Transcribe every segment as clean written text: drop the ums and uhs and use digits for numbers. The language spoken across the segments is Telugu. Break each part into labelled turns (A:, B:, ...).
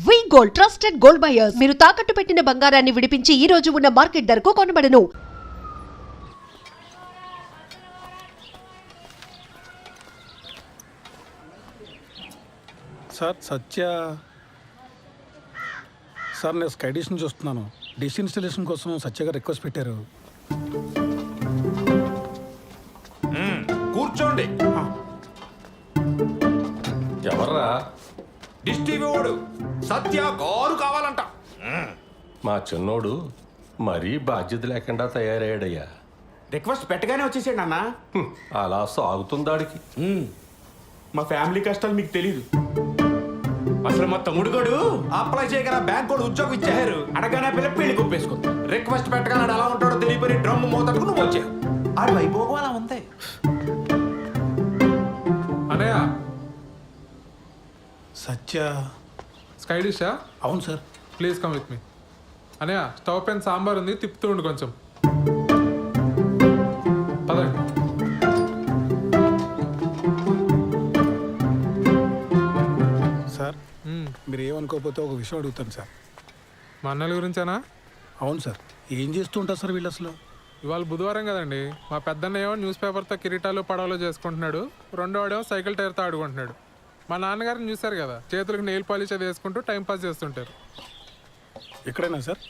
A: వి గోల్డ్ ట్రస్టెడ్ గోల్డ్ బయర్స్ మీరు తాకట్టు పెట్టిన బంగారాన్ని విడిపించి ఈ రోజు ఉన్న మార్కెట్ ధరకు కొనబడను.
B: సార్ నేను స్కై డిష్ నుంచి వస్తున్నాను. డిష్ ఇన్స్టాలేషన్ కోసం సత్య గారు రిక్వెస్ట్ పెట్టారు.
C: కూర్చోండి.
D: ఎవర్రా?
C: డిష్ టీవీ వాడు సత్య కారు కావాలంట.
D: మా చిన్నోడు మరీ బాధ్యత లేకుండా తయారయ్యాడయ్యా.
C: రిక్వెస్ట్ పెట్టగానే వచ్చేసాడు అన్న.
D: అలా సాగుతుందాడికి.
C: మా ఫ్యామిలీ కష్టాలు మీకు తెలీదు. అసలు మా తమ్ముడు గడు అప్లై చేయగల బ్యాంక్ కూడా ఉద్యోగం ఇచ్చారు. అడగానే పిల్ల పెళ్లి కొప్పేసుకుంది. రిక్వెస్ట్ పెట్టగానే అలా ఉంటాడో తెలియపోయి డ్రమ్ మోతడుకు నువ్వు వచ్చావు. ఆడి వైభోగం అలా ఉంది.
E: అనయ్య
B: సత్య
E: స్కై డిషా?
B: అవును sir.
E: Please come with me. అనయ్య స్టవ్ పైన సాంబార్ ఉంది, తిప్పుతూ ఉండు కొంచెం. పదండి.
B: సార్ మీరు ఏమనుకోకపోతే ఒక విషయం అడుగుతాను సార్.
E: మా అన్నల గురించేనా?
B: అవును సార్. ఏం చేస్తూ ఉంటారు సార్ వీళ్ళు అసలు?
E: ఇవాళ బుధవారం కదండి. మా పెద్దన్న ఏమో న్యూస్ పేపర్తో కిరీటాలు పడవలు చేసుకుంటున్నాడు, రెండో వాడేమో సైకిల్ టైర్తో ఆడుకుంటున్నాడు. మా నాన్నగారిని చూశారు కదా, చేతులకు నెయిల్ పాలిష్ అది వేసుకుంటూ టైంపాస్ చేస్తుంటారు.
B: ఎక్కడైనా సార్?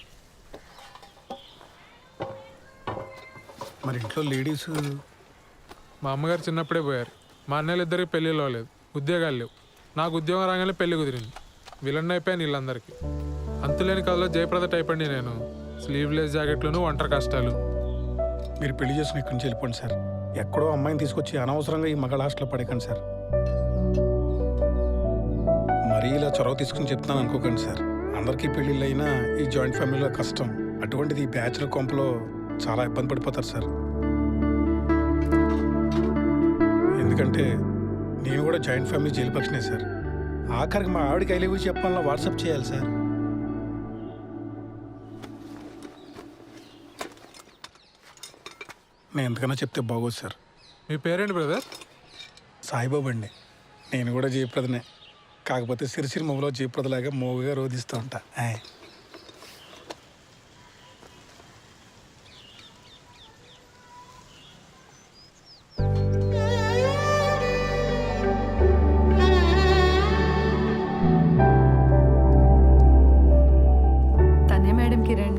B: మరి ఇంట్లో లేడీస్?
E: మా అమ్మగారు చిన్నప్పుడే పోయారు. మా అన్నయ్యలు ఇద్దరికి పెళ్ళిలో లేదు, ఉద్యోగాలు లేవు. నాకు ఉద్యోగం రాగానే పెళ్లి కుదిరింది. విలన్ అయిపోయాను వీళ్ళందరికీ. అంతులేని కథలో జయప్రద టైప్ అండి నేను. స్లీవ్లెస్ జాకెట్లను, ఒంటరి కష్టాలు.
B: మీరు పెళ్లి చేసుకుని ఇక్కడి నుంచి వెళ్ళిపోండి సార్. ఎక్కడో అమ్మాయిని తీసుకొచ్చి అనవసరంగా ఈ మగాళ్ళ హాస్టల్లో పడేకండి సార్. మరీ ఇలా చొరవ తీసుకుని చెప్తున్నాను అనుకోకండి సార్. అందరికీ పెళ్ళిళ్ళు అయినా ఈ జాయింట్ ఫ్యామిలీలో కష్టం. అటువంటిది ఈ బ్యాచులర్ కొంపలో చాలా ఇబ్బంది పడిపోతారు సార్. ఎందుకంటే నేను కూడా జాయింట్ ఫ్యామిలీ జైలు పక్షనే సార్. ఆఖరికి మా ఆవిడకి ఐ లవ్ యూ చెప్పాలన్నా వాట్సాప్ చేయాలి సార్. నేను ఎంతకన్నా చెప్తే బాగోదు సార్.
E: మీ పేరేంటి బ్రదర్?
B: సాయిబాబు అండి. నేను కూడా జయప్రదనే, కాకపోతే సిరిసిరి మొబలో జయప్రదలాగా మోగుగా రోధిస్తూ ఉంటా.
F: తనే మేడం కిరణ్.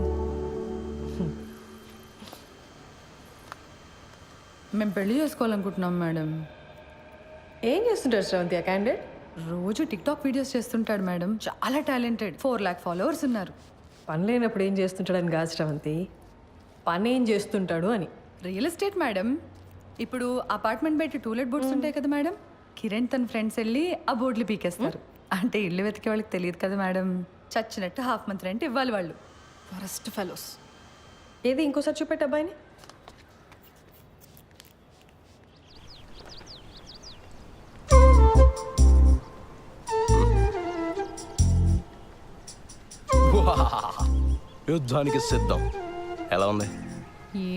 F: మేము పెళ్లి చేసుకోవాలనుకుంటున్నాం మేడం.
G: ఏం చేస్తుంటారు శ్రవంతి ఆ క్యాండిడేట్?
F: రోజు టిక్టాక్ వీడియోస్ చేస్తుంటాడు మేడం. చాలా టాలెంటెడ్. 4 lakh ఫాలోవర్స్ ఉన్నారు.
G: పని లేనప్పుడు ఏం చేస్తుంటాడని కాదు శ్రవంతి, పని ఏం చేస్తుంటాడు అని.
F: Real estate madam. ఇప్పుడు అపార్ట్మెంట్ బయట టూలెట్ బోర్డ్స్ ఉంటాయి కదా మేడం, కిరణ్ తన ఫ్రెండ్స్ వెళ్ళి ఆ బోర్డులు పీకేస్తారు. అంటే ఇల్లు వెతికే వాళ్ళకి తెలియదు కదా మేడం. చచ్చినట్టు హాఫ్ మంత్ రెంట్ ఇవ్వాలి వాళ్ళు. Forest fellows.
G: ఏది ఇంకోసారి చూపెట్టు అబ్బాయిని.
H: యుద్ధానికి సిద్ధం. ఎలా ఉంది?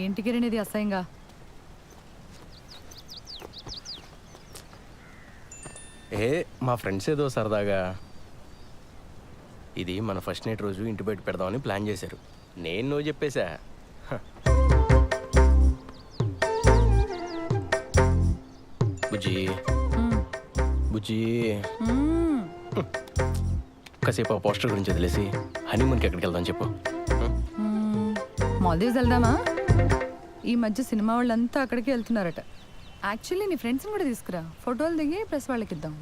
F: ఏంటి కిరణ్ ఇది అసహ్యంగా?
H: మా ఫ్రెండ్స్ ఏదో సరదాగా ఇది మన ఫస్ట్ నైట్ రోజు ఇంటి బయట పెడదామని ప్లాన్ చేశారు. నేను నువ్వు చెప్పేశా. బుజ్జి బుజ్జి కాసేపు ఆ పోస్టర్ గురించి వదిలేసి హనీమూన్కి ఎక్కడికి వెళ్దాం చెప్పు.
F: మాల్దీవ్స్ వెళ్దామా? ఈ మధ్య సినిమా వాళ్ళంతా అక్కడికి వెళ్తున్నారట. యాక్చువల్లీ నీ ఫ్రెండ్స్ని కూడా తీసుకురా, ఫోటోలు దిగి ప్రెస్ వాళ్ళకి ఇద్దాం.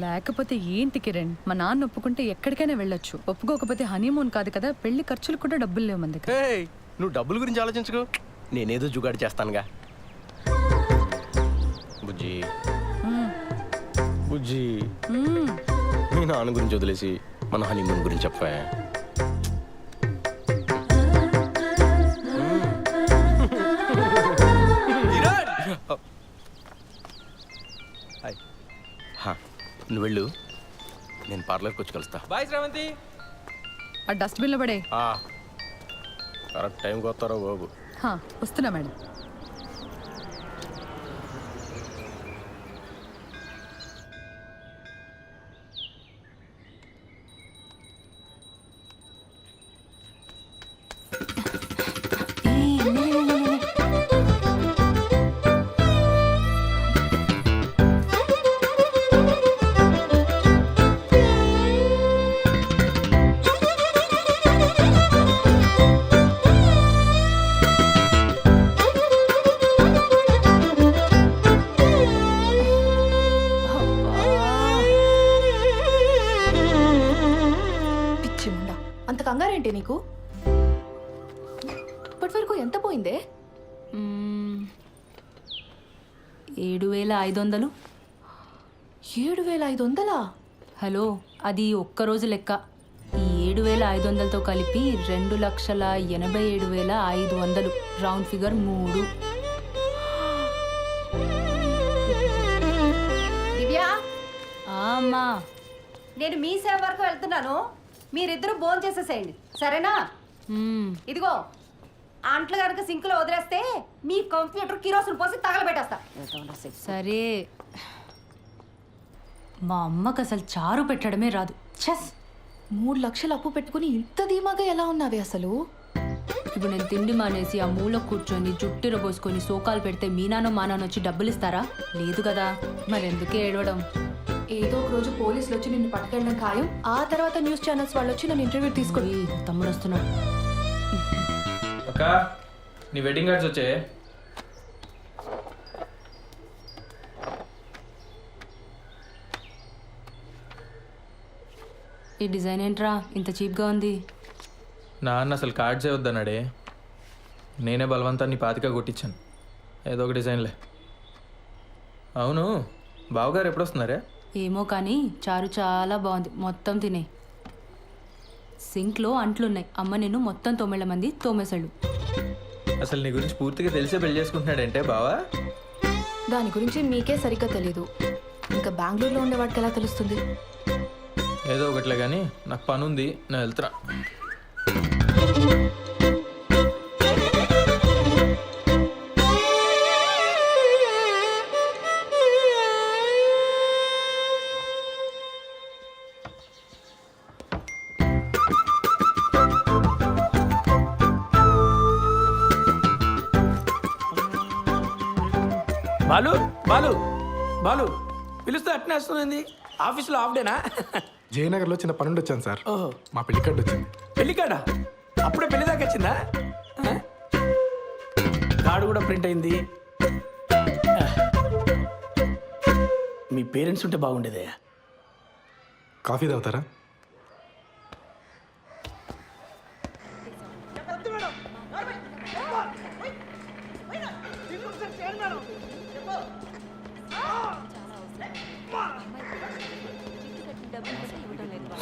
F: లేకపోతే ఏంటి కిరణ్, మా నాన్న ఒప్పుకుంటే ఎక్కడికైనా వెళ్ళొచ్చు, ఒప్పుకోకపోతే హనీమూన్ కాదు కదా, పెళ్లి ఖర్చులు కూడా డబ్బులు లేవు మన దగ్గర.
H: నువ్వు డబ్బుల గురించి ఆలోచించుకో, నేనేదో జుగాడు చేస్తానుగా. బుజ్జి బుజ్జి మీ నాన్న గురించి వదిలేసి మన హనీమూన్ గురించి చెప్పా. నువ్వు వెళ్ళు, నేను పార్లర్కి వచ్చి కలుస్తా.
I: బాయ్ శ్రవంతి.
F: ఆ డస్ట్బిన్లో పడే.
H: కరెక్ట్ టైంకి వస్తారో బాబు.
F: వస్తున్నా మేడం.
I: అంత కంగారేంటి నీకు? ఇప్పటి వరకు ఎంత పోయిందే?
J: 7,500.
I: 7,500?
J: హలో, అది ఒక్కరోజు లెక్క. ఈ 7,500తో కలిపి 2,87,500. Round figure 3.
K: దివ్య,
J: అమ్మా,
K: నేను మీ సేవ వరకు వెళ్తున్నాను. మీరిద్దరూ భోజనం చేసేసేయండి, సరేనా? ఇదిగో అంట్లు కనుక సింకులో వదిలేస్తే మీ కంప్యూటర్ కిరోసిన్ పోసి తగలబెట్టేస్తా.
J: సరే. మా అమ్మకు అసలు చారు పెట్టడమే రాదు. ఛస్!
I: 3 లక్షలు అప్పు పెట్టుకుని ఇంత ధీమాగా ఎలా ఉన్నావే అసలు?
J: ఇప్పుడు నేను తిండి మానేసి ఆ మూల కూర్చొని జుట్టిర పోసుకొని సోకాలు పెడితే మీ నాన్న మా నాన్న వచ్చి డబ్బులు ఇస్తారా? లేదు కదా, మరెందుకే ఏడవడం?
I: ఏదో ఒక రోజు పోలీసులు వచ్చి నిన్ను పట్టుకెళ్ళడం ఖాయం. ఆ తర్వాత న్యూస్ ఛానల్స్ వాళ్ళు వచ్చి నన్ను ఇంటర్వ్యూ తీసుకొని.
J: తమ్ముడు వస్తున్నాడు.
L: అక్క, నీ వెడ్డింగ్ కార్డ్స్ వచ్చాయి.
J: ఈ డిజైన్ ఏంట్రా ఇంత చీప్గా ఉంది?
L: నాన్న అసలు కార్డ్సే వద్దన్నాడే. నేనే బలవంతాన్ని పాతిక కొట్టించాను. ఏదో ఒక డిజైన్లే. అవును, బావగారు ఎప్పుడు వస్తున్నారే?
J: ఏమో కానీ చారు చాలా బాగుంది, మొత్తం తినే. సింక్లో అంట్లున్నాయి. అమ్మ నిన్ను మొత్తం 9 మంది తోమేశాడు.
L: అసలు నీ గురించి పూర్తిగా తెలిసే పెళ్లి చేసుకుంటున్నాడంటే బావా?
I: దాని గురించి మీకే సరిగ్గా తెలీదు. ఇంకా బెంగళూరులో ఉండేవాడికి ఎలా తెలుస్తుంది?
L: ఏదో ఒకట్లే కానీ నాకు పని ఉంది, నేను వెళ్తున్నా.
C: బాలు బాలు బాలు పిలుస్తే అట్నే వస్తుంది. ఆఫీస్లో హాఫ్ డేనా?
B: జయనగర్లో చిన్న పని ఉండి వచ్చాను సార్. మా పెళ్లి కార్డు వచ్చింది.
C: పెళ్లి కాడా? అప్పుడే పెళ్లి దాకా వచ్చిందా? కార్డు కూడా ప్రింట్ అయింది. మీ పేరెంట్స్ ఉంటే బాగుండేదే.
B: కాఫీ తాగుతారా?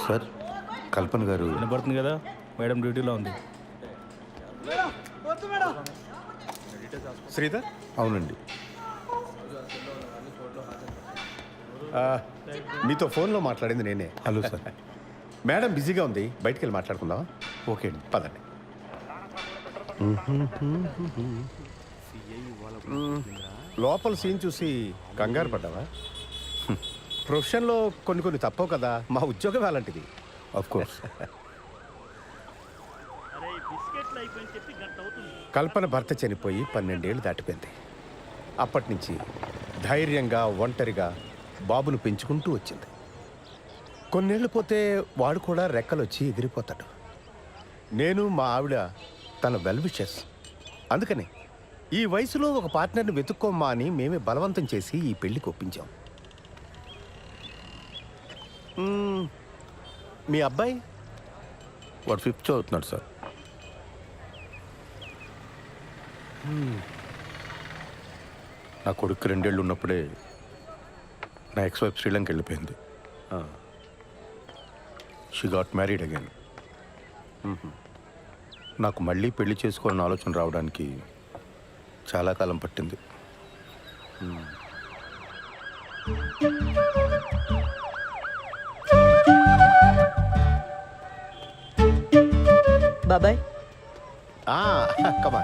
H: సార్, కల్పన గారు.
C: వినపడుతుంది కదా, మేడం డ్యూటీలో ఉంది.
H: శ్రీధర్? అవునండి. మీతో ఫోన్లో మాట్లాడింది నేనే. Hello sir. మేడం బిజీగా ఉంది, బయటికి వెళ్ళి మాట్లాడుకుందామా? ఓకే అండి, పదండి. లోపల సీన్ చూసి కంగారు పడ్డావా? ప్రొఫెషన్లో కొన్ని తప్పవు కదా, మా ఉద్యోగం అలాంటిది. Of course. కల్పన భర్త చనిపోయి 12 ఏళ్ళు దాటిపోయింది. అప్పటి నుంచి ధైర్యంగా ఒంటరిగా బాబును పెంచుకుంటూ వచ్చింది. కొన్నేళ్ళు పోతే వాడు కూడా రెక్కలొచ్చి ఎగిరిపోతాడు. నేను మా ఆవిడ తన వెల్ విషెస్. అందుకని ఈ వయసులో ఒక పార్ట్నర్ని వెతుక్కోమ్మా అని మేమే బలవంతం చేసి ఈ పెళ్లికి ఒప్పించాం. మీ అబ్బాయి? వాడు 5th చదువుతున్నాడు సార్. నా కొడుకు 2 ఏళ్ళు ఉన్నప్పుడే నా ఎక్స్-వైఫ్ శ్రీలంక వెళ్ళిపోయింది. She got married again. నాకు మళ్ళీ పెళ్లి చేసుకోవాలని ఆలోచన రావడానికి చాలా కాలం పట్టింది.
G: బాబాయ్,
H: కమా,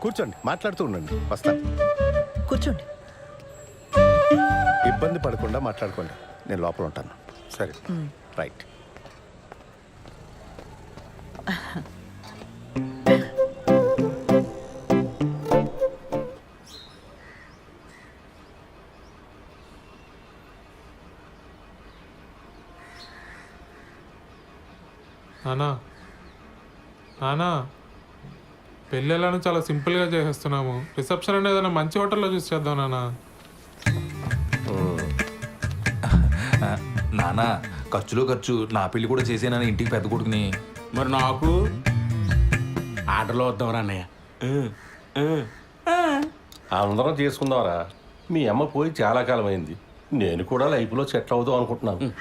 H: కూర్చోండి, మాట్లాడుతూ ఉండండి, వస్తాను.
G: కూర్చోండి.
H: ఇబ్బంది పడకుండా మాట్లాడుకోండి, నేను లోపల ఉంటాను. సరే, రైట్.
E: నానా నానా, పెళ్ళి ఎలానో చాలా సింపుల్గా చేసేస్తున్నాము. రిసెప్షన్ అనేది ఏదైనా మంచి హోటల్లో చూసి చేద్దాం నానా.
M: నానా, ఖర్చులో ఖర్చు. నా పెళ్లి కూడా చేసేనని ఇంటికి పెద్ద కొడుకుని.
C: మరి నాకు ఆర్డర్లో వద్దాంరా అన్నయ్య.
D: అందరం చేసుకుందాంరా. మీ అమ్మ పోయి చాలా కాలం అయింది. నేను కూడా లైఫ్లో సెటిల్ అవుదాం అనుకుంటున్నాను.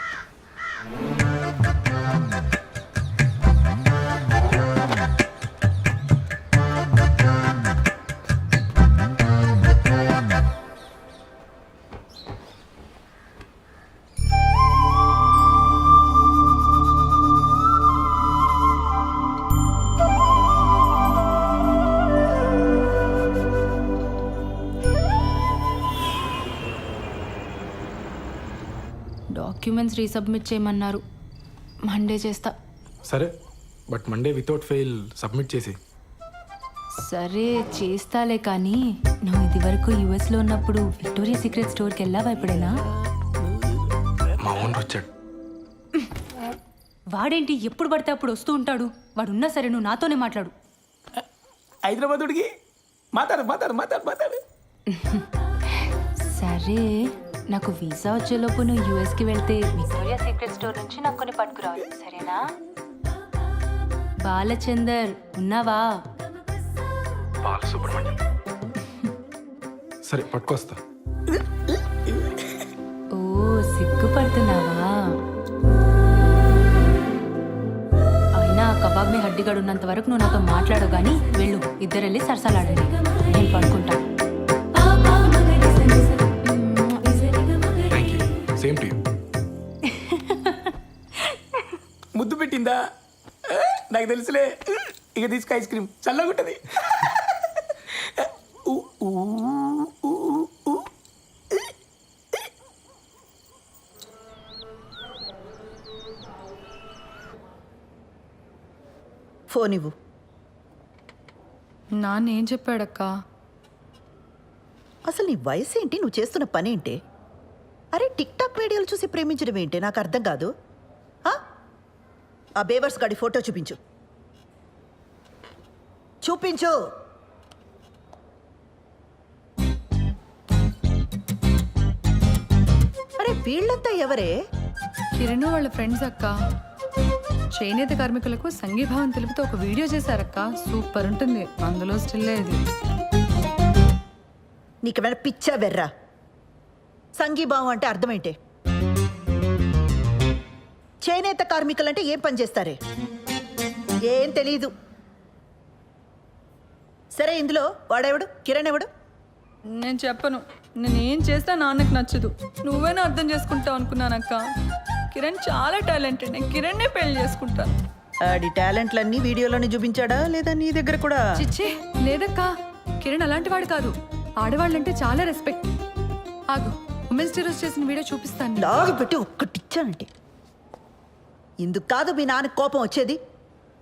J: డాక్యుమెంట్స్ రీసబ్మిట్ చేయమన్నారు. మండే చేస్తా.
E: సరే, but Monday without fail submit చేసి.
J: సరే చేస్తాలే, కానీ నువ్వు ఇది వరకు యుఎస్లో ఉన్నప్పుడు విక్టోరియా సీక్రెట్ స్టోర్కి వెళ్ళావా ఎప్పుడైనా?
E: మా ఓనర్ వచ్చాడు.
J: వాడేంటి ఎప్పుడు పడితే అప్పుడు వస్తూ ఉంటాడు? వాడున్నా సరే నువ్వు నాతోనే మాట్లాడు.
C: హైదరాబాదుడికి మాట్లాడు.
J: సరే, నాకు వీసా వచ్చేలోపు నువ్వు యూఎస్కి వెళ్తే విక్టోరియా సీక్రెట్ స్టోర్ నుంచి నాకు కొన్ని పట్టుకురావాలి, సరేనా? బాలచందర్ ఉన్నావా?
E: బాలసుబ్రహ్మణ్యం. సరే పట్టుకొస్తా.
J: ఓ సిగ్గుపడుతున్నావా? అయినా కబాబ్ మీ హడ్డిగాడు ఉన్నంత వరకు నువ్వు నాతో మాట్లాడవు, కానీ వెళ్ళు, ఇద్దరు వెళ్ళి సరసాలాడండి, నేను పడుకుంటా.
E: Same to you.
C: ముద్దు పెట్టిందా? నాకు తెలుసులే. ఇక తీసుకు ఐస్ క్రీమ్ చల్లగుంటది.
K: ఫోన్ ఇవ్వు.
F: నాన్న ఏం చెప్పాడక్క?
K: అసలు నీ వయసు ఏంటి, నువ్వు చేస్తున్న పని ఏంటి? అరే టిక్ టాక్ వీడియోలు చూసి ప్రేమించడం ఏంటి, నాకు అర్థం కాదు. ఆ బేవర్స్ గాడి ఫోటో చూపించు. అరే వీళ్ళంతా ఎవరే?
F: కిరణ్ వాళ్ళ ఫ్రెండ్స్ అక్క. చేనేత కార్మికులకు సంఘీభావం తెలుపుతూ ఒక వీడియో చేశారక్క, సూపర్ ఉంటుంది. అందులో స్టిల్ ఇది.
K: నీకేమైనా పిచ్చా వెర్రా? సంఘీభావం అంటే అర్థమేంటే? చేనేత కార్మికులంటే ఏం పని చేస్తారే? ఏం తెలీదు. సరే, ఇందులో వాడెవడు? కిరణ్ ఎవడు?
F: నేను చెప్పను. నేనేం చేస్తా నాన్నకు నచ్చదు. నువ్వేనా అర్థం చేసుకుంటావు అనుకున్నానక్క. కిరణ్ చాలా టాలెంటెడ్. నేను కిరణ్నే పెళ్లి చేసుకుంటాను.
K: ఆడి టాలెంట్లన్నీ వీడియోలోనే చూపించాడా లేదా నీ దగ్గర కూడా?
F: చిచ్చే లేదక్క, కిరణ్ అలాంటి వాడు కాదు. ఆడవాళ్ళంటే చాలా రెస్పెక్ట్. ఆగు, ఉమెన్స్ డే రోజు చేసిన వీడియో చూపిస్తాను.
K: లాగి పెట్టి ఒక్కటిచ్చానంటే ఇందుకు కాదు మీ నాన్న కోపం వచ్చేది.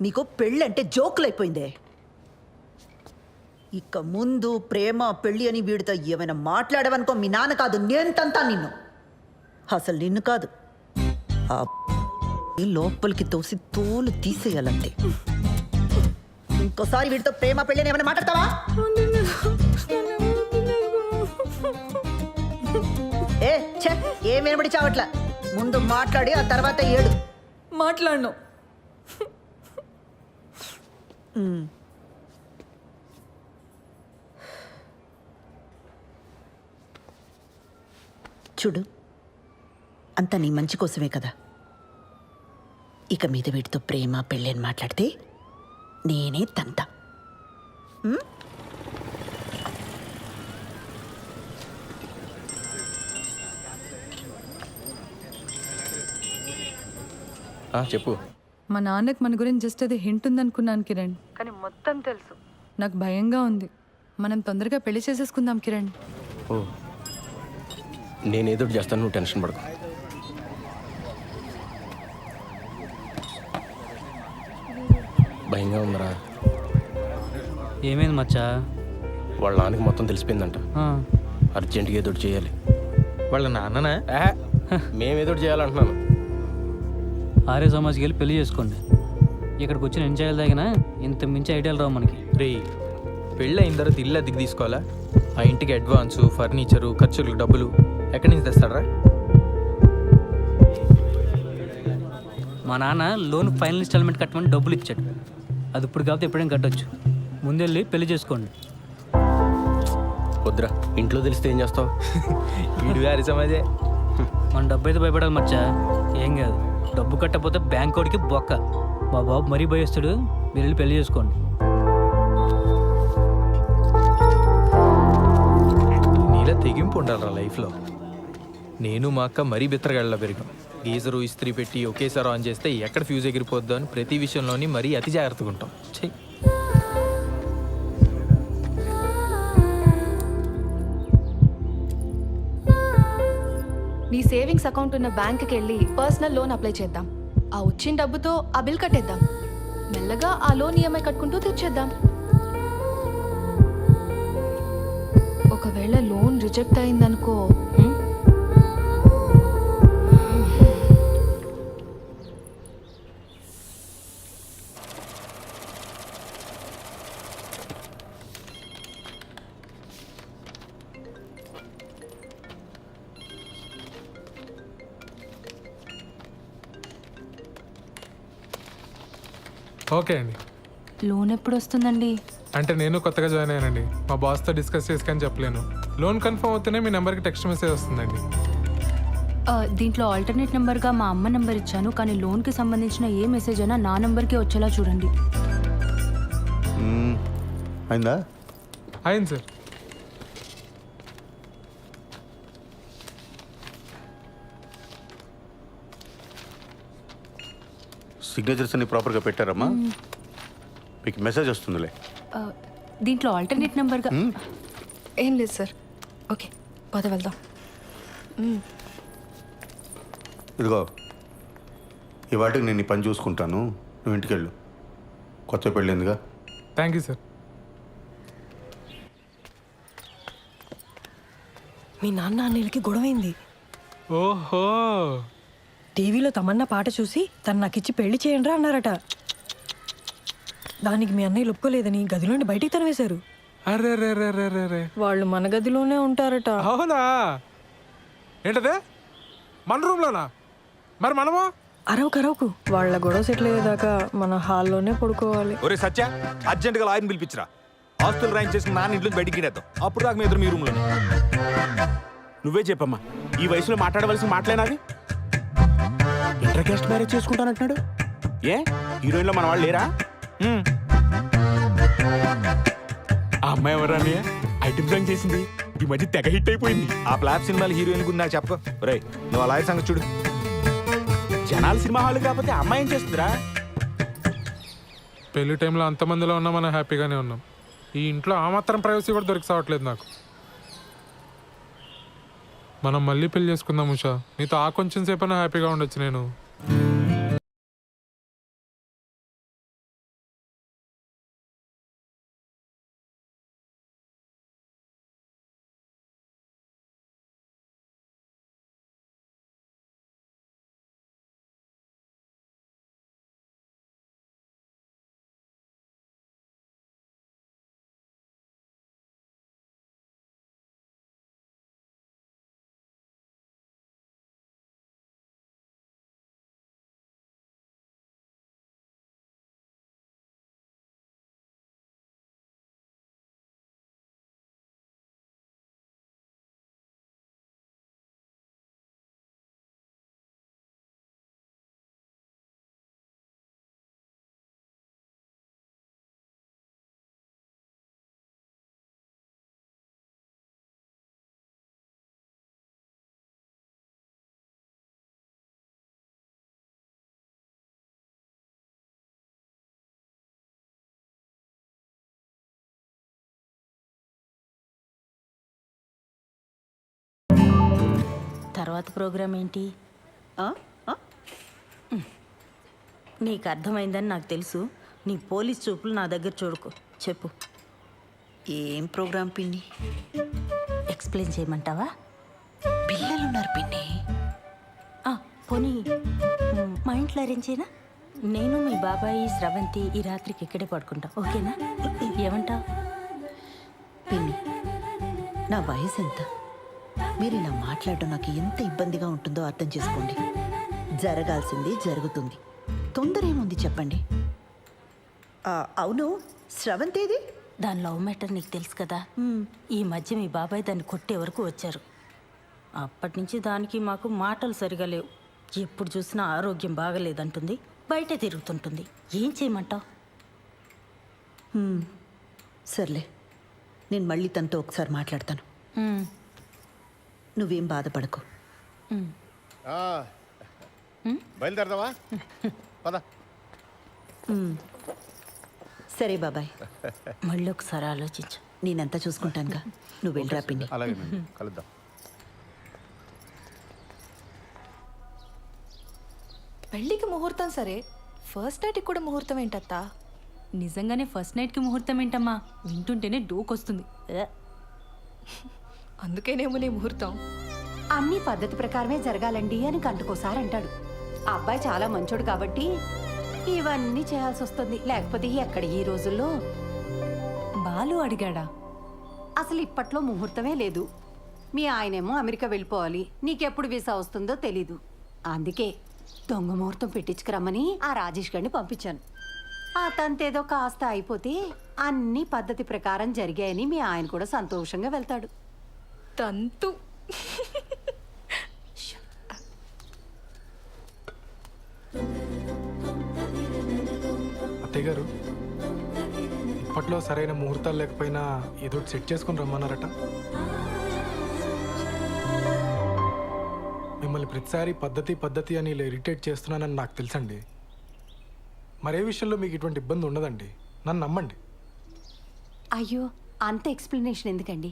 K: నీకు పెళ్ళంటే జోకులైపోయిందే. ఇక ముందు ప్రేమ పెళ్ళి అని వీడితో ఏమైనా మాట్లాడవనుకో, మీ నాన్న కాదు నేను తంతా నిన్ను. అసలు నిన్ను కాదు, ఆ లోపలికి తోసి తోలు తీసేయాలంతే. ఇంకోసారి వీడితో ప్రేమ పెళ్ళి అని ఏమైనా మాట్లాడతావా? ఏం వినబడి చావట్లా. ముందు మాట్లాడి ఆ తర్వాత ఏడు.
F: మాట్లాడను.
K: చూడు, అంతా నీ మంచి కోసమే కదా. ఇక మీద వీటితో ప్రేమ పెళ్ళి అని మాట్లాడితే నేనే తంత.
L: చెప్పు.
F: మా నాన్నకి మన గురించి జస్ట్ అది హింట్ ఉందనుకున్నాను కిరణ్, కానీ మొత్తం తెలుసు. నాకు భయంగా ఉంది. మనం తొందరగా పెళ్లి చేసేసుకుందాం కిరణ్.
L: ఓ, నేనేదో చేస్తాను, నువ్వు టెన్షన్ పడకు. భయంగా ఉందరా.
M: ఏమైంది మచ్చా?
L: వాళ్ళ నాన్నకి మొత్తం తెలిసిపోయిందంట. అర్జెంటుగా ఏదో చేయాలి.
E: వాళ్ళ నాన్ననా?
L: మేమేదో చేయాలంటున్నాను.
M: ఆర్య సమాజ్కి వెళ్ళి పెళ్లి చేసుకోండి. ఇక్కడికి వచ్చి నేను చేయాలి తగిన ఇంత మించి ఐడియాలు రావు మనకి.
L: రే, పెళ్ళి అయిన తర్వాత ఇల్లు అద్దెకి తీసుకోవాలా? ఆ ఇంటికి అడ్వాన్సు, ఫర్నిచరు, ఖర్చులకు డబ్బులు ఎక్కడి నుంచి తెస్తాడరా?
M: మా నాన్న లోన్ ఫైనల్ ఇన్స్టాల్మెంట్ కట్టమని డబ్బులు ఇచ్చాడు. అది ఇప్పుడు కాకపోతే ఎప్పుడైనా కట్టొచ్చు. ముందెళ్ళి పెళ్లి చేసుకోండి.
N: వద్దురా, ఇంట్లో తెలిస్తే ఏం చేస్తావు?
L: వీడు గారి సమాజే.
M: మన డబ్బు అయితే భయపడాలి మచ్చా. ఏం కాదు, డబ్బు కట్టకపోతే బ్యాంక్ వాడికి బొక్క. మా బాబు మరీ భయస్తాడు. మీరు వెళ్ళి పెళ్లి చేసుకోండి.
L: నీలా తెగింపు ఉండాలిరా లైఫ్లో. నేను మా అక్క మరీ బిత్తరగాళ్ళ పెరిగాం. గీజరు ఇస్త్రీ పెట్టి ఒకేసారి ఆన్ చేస్తే ఎక్కడ ఫ్యూజ్ ఎగిరిపోద్దో అని ప్రతి విషయంలోని మరీ అతి జాగ్రత్తగా ఉంటాం. చెయ్యి.
I: నీ సేవింగ్స్ అకౌంట్ ఉన్న బ్యాంక్కి వెళ్ళి పర్సనల్ లోన్ అప్లై చేద్దాం. ఆ వచ్చిన డబ్బుతో ఆ బిల్ కట్టేద్దాం. మెల్లగా ఆ లోన్ ఈఎంఐ కట్టుకుంటూ తీర్చేద్దాం. ఒకవేళ లోన్ రిజెక్ట్ అయిందనుకో,
E: ఓకే అండి.
J: లోన్ ఎప్పుడు వస్తుందండి?
E: అంటే నేను కొత్తగా జాయిన్ అయ్యానండి. మా బాస్తో డిస్కస్ చేసుకొని చెప్పలేను. లోన్ కన్ఫర్మ్ అవుతూనే మీ నెంబర్కి టెక్స్ట్ మెసేజ్ వస్తుందండి.
J: దీంట్లో ఆల్టర్నేట్ నెంబర్గా మా అమ్మ నెంబర్ ఇచ్చాను, కానీ లోన్కి సంబంధించిన ఏ మెసేజ్ అయినా నా నెంబర్కే వచ్చేలా చూడండి.
H: అయిందా?
E: అయింది సార్.
H: సిగ్నేచర్స్ అన్ని ప్రాపర్గా పెట్టారమ్మా? మీకు మెసేజ్ వస్తుందిలే.
J: దీంట్లో ఆల్టర్నేట్ నెంబర్గా
I: ఏం లేదు సార్. ఓకే, పద వెళ్దాం.
H: ఇదిగో, ఈ వాటికి నేను ఈ పని చూసుకుంటాను, నువ్వు ఇంటికి వెళ్ళు. కొత్త పెళ్ళిందిగా.
E: Thank you sir.
G: మీ నాన్న అన్నయ్యలకి గొడవైంది.
E: ఓహో,
G: టీవీలో తమన్నా పాట చూసి తను నాకు ఇచ్చి పెళ్లి చేయండి అన్నారట. దానికి మీ అన్నయ్య ఒప్పుకోలేదని గదిలోండి బయటికి తరివేశారు.
E: అరే రే రే రే రే రే.
G: వాళ్ళు మన గదిలోనే ఉంటారట.
E: అవునా? ఏంటదే, మన రూమ్లోనా? మరి మనము
G: అరవకు వాళ్ళ గొడవ సెటిల్ అయ్యేదాకా మన హాల్లోనే పడుకోవాలి.
C: ఒరే సత్య, అర్జెంటుగా లాయర్ని పిలిపించరా. ఆస్తులు రాయింగ్ చేసుకుని నాన్న ఇంట్లో బయటికి గిడేద్దాం. అప్పుడు దాకా మీ ఎదురు మీ రూమ్లోనే. నువ్వే చెప్పమ్మా, ఈ వయసులో మాట్లాడవలసిన మాటలేనాది? ఇంటర్ కాస్ట్ మ్యారేజ్ చేసుకుంటానంటున్నాడు. ఏ హీరోయిన్లో మన వాళ్ళు లేరా? ఆ అమ్మాయి ఎవరా? ఐటమ్ సాంగ్ చేసింది, ఈ మధ్య తెగ హిట్ అయిపోయింది. ఆ ఫ్లాప్ సినిమాలు హీరోయిన్ గురించి నాకు చెప్పు. రే, నువ్వు అలా సంగతి చూడు. జనాలు సినిమా హాల్ కాకపోతే అమ్మాయి ఏం చేస్తుందిరా?
E: పెళ్లి టైంలో అంతమందిలో ఉన్నా మనం హ్యాపీగానే ఉన్నాం. ఈ ఇంట్లో ఆ మాత్రం ప్రైవసీ కూడా దొరికి సావట్లేదు నాకు. మనం మళ్ళీ పెళ్లి చేసుకుందాం ఉషా. నీతో ఆ కొంచెం సేపైనా హ్యాపీగా ఉండొచ్చు. నేను
O: తర్వాత ప్రోగ్రామ్ ఏంటి? నీకు అర్థమైందని నాకు తెలుసు. నీ పోలీస్ చూపులు నా దగ్గర చూడకు. చెప్పు,
K: ఏం ప్రోగ్రాం పిన్ని?
O: ఎక్స్ప్లెయిన్ చేయమంటావా?
K: పిల్లలున్నారు పిన్ని.
O: పోనీ మా ఇంట్లో అరేంజ్ చేయనా? నేను మీ బాబాయి స్రవంతి ఈ రాత్రికి ఇక్కడే పడుకుంటాం, ఓకేనా? ఏమంటావు?
K: పిన్ని, నా వయసు ఎంత? మీరు ఇలా మాట్లాడడం నాకు ఎంత ఇబ్బందిగా ఉంటుందో అర్థం చేసుకోండి. జరగాల్సింది జరుగుతుంది. తొందర ఏముంది చెప్పండి. అవును, స్రవంతేది?
O: దాని లవ్ మ్యాటర్ నీకు తెలుసు కదా. ఈ మధ్య మీ బాబాయ్ దాన్ని కొట్టే వరకు వచ్చారు. అప్పటి నుంచి దానికి మాకు మాటలు సరిగా లేవు. ఎప్పుడు చూసినా ఆరోగ్యం బాగలేదంటుంది, బయట తిరుగుతుంటుంది. ఏం చేయమంటావు?
K: సర్లే, నేను మళ్ళీ తనతో ఒకసారి మాట్లాడతాను. నువ్వేం బాధపడకు.
H: బయలుదేరదావా? పద.
K: సరే బాబాయ్,
O: మళ్ళీ ఒకసారి ఆలోచించు.
K: నేనంతా చూసుకుంటానుగా, నువ్వు వెళ్ళరా పిన్ని.
H: అలాగే కలుద్దాం.
I: పెళ్ళికి ముహూర్తం సరే, ఫస్ట్ నైట్కి కూడా ముహూర్తం ఏంటత్తా?
J: నిజంగానే ఫస్ట్ నైట్కి ముహూర్తం ఏంటమ్మా? వింటుంటేనే డోకొస్తుంది.
I: అందుకేనేమో నీ ముహూర్తం.
O: అన్ని పద్ధతి ప్రకారమే జరగాలండి అని గంటకోసారి అంటాడు. ఆ అబ్బాయి చాలా మంచోడు కాబట్టి ఇవన్నీ చేయాల్సి వస్తుంది. లేకపోతే ఎక్కడ ఈ రోజుల్లో.
J: బాలు అడిగాడా?
O: అసలు ఇప్పట్లో ముహూర్తమే లేదు. మీ ఆయనేమో అమెరికా వెళ్ళిపోవాలి, నీకెప్పుడు వీసా వస్తుందో తెలీదు. అందుకే దొంగ ముహూర్తం పెట్టించుకురమ్మని ఆ రాజేష్ గారిని పంపించాను. ఆ తంతేదో కాస్త అయిపోతే అన్ని పద్ధతి ప్రకారం జరిగాయని మీ ఆయన కూడా సంతోషంగా వెళ్తాడు.
I: తంతు.
E: అత్తయ్య గారు, ఇప్పట్లో సరైన ముహూర్తాలు లేకపోయినా ఏదో సెట్ చేసుకుని రమ్మన్నారట. మిమ్మల్ని ప్రతిసారి పద్ధతి అని ఇలా ఇరిటేట్ చేస్తున్నానని నాకు తెలుసండి. మరే విషయంలో మీకు ఇటువంటి ఇబ్బంది ఉండదండి, నన్ను నమ్మండి.
O: అయ్యో, అంత ఎక్స్ప్లెనేషన్ ఎందుకండి?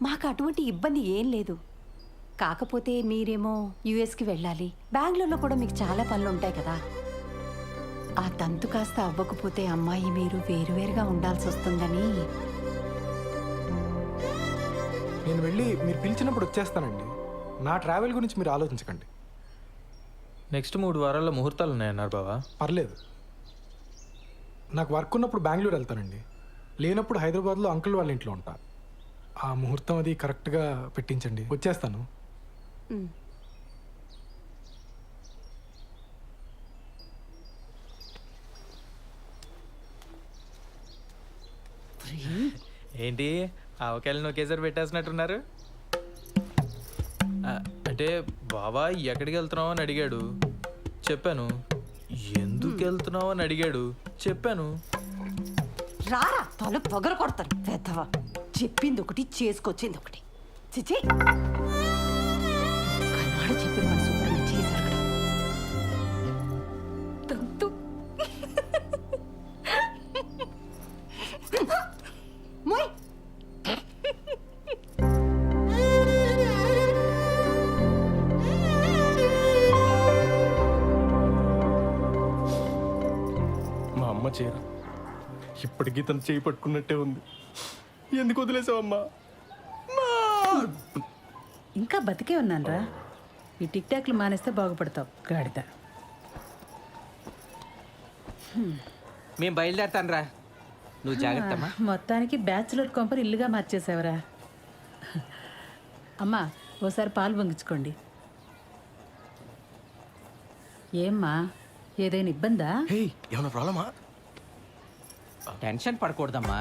O: మాకు అటువంటి ఇబ్బంది ఏం లేదు. కాకపోతే మీరేమో యుఎస్కి వెళ్ళాలి, బెంగళూరులో కూడా మీకు చాలా పనులు ఉంటాయి కదా. ఆ తంతు కాస్త అవ్వకపోతే అమ్మాయి మీరు వేరువేరుగా ఉండాల్సి వస్తుందని.
E: నేను వెళ్ళి మీరు పిలిచినప్పుడు వచ్చేస్తానండి. నా ట్రావెల్ గురించి మీరు ఆలోచించకండి.
L: నెక్స్ట్ 3 వారాల్లో ముహూర్తాలు ఉన్నాయన్నారు బావా.
E: పర్లేదు, నాకు వర్క్ ఉన్నప్పుడు బెంగళూరు వెళ్తానండి, లేనప్పుడు హైదరాబాద్లో అంకుల్ వాళ్ళ ఇంట్లో ఉంటా. ఆ ముహూర్తం అది కరెక్ట్గా పెట్టించండి, వచ్చేస్తాను.
L: ఏంటి ఆవకాయలను ఒకేసారి పెట్టేసినట్టున్నారు? అంటే బావా ఎక్కడికి వెళ్తున్నావు అని అడిగాడు, చెప్పాను. ఎందుకు వెళ్తున్నావు అని అడిగాడు, చెప్పాను.
O: రారా తల పొగర కొడతాను పెద్దవా. చెప్పింది ఒకటి, చేసుకొచ్చింది ఒకటి. చిచి, కన్నాడు చెప్పిన మన సూపర్ని చేశారు.
I: తంతు.
O: మోయ్.
D: మా అమ్మ చీర ఇప్పటికీ తను చేయి పట్టుకున్నట్టే ఉంది. ఎందుకు వదిలేసావమ్మా?
F: ఇంకా బతికే ఉన్నానరా. ఈ టిక్ టాక్లు మానేస్తే బాగుపడతావు గాడిద.
M: మేము బయలుదేరతాను రా, నువ్వు జాగ్రత్త.
F: మొత్తానికి బ్యాచులర్ కొంపని ఇల్లుగా మార్చేసావురా. అమ్మా, ఓసారి పాలు పొంగించుకోండి. ఏమ్మా, ఏదైనా ఇబ్బందా?
M: ఏమన్నా ప్రాబ్లమా? టెన్షన్ పడకూడదమ్మా,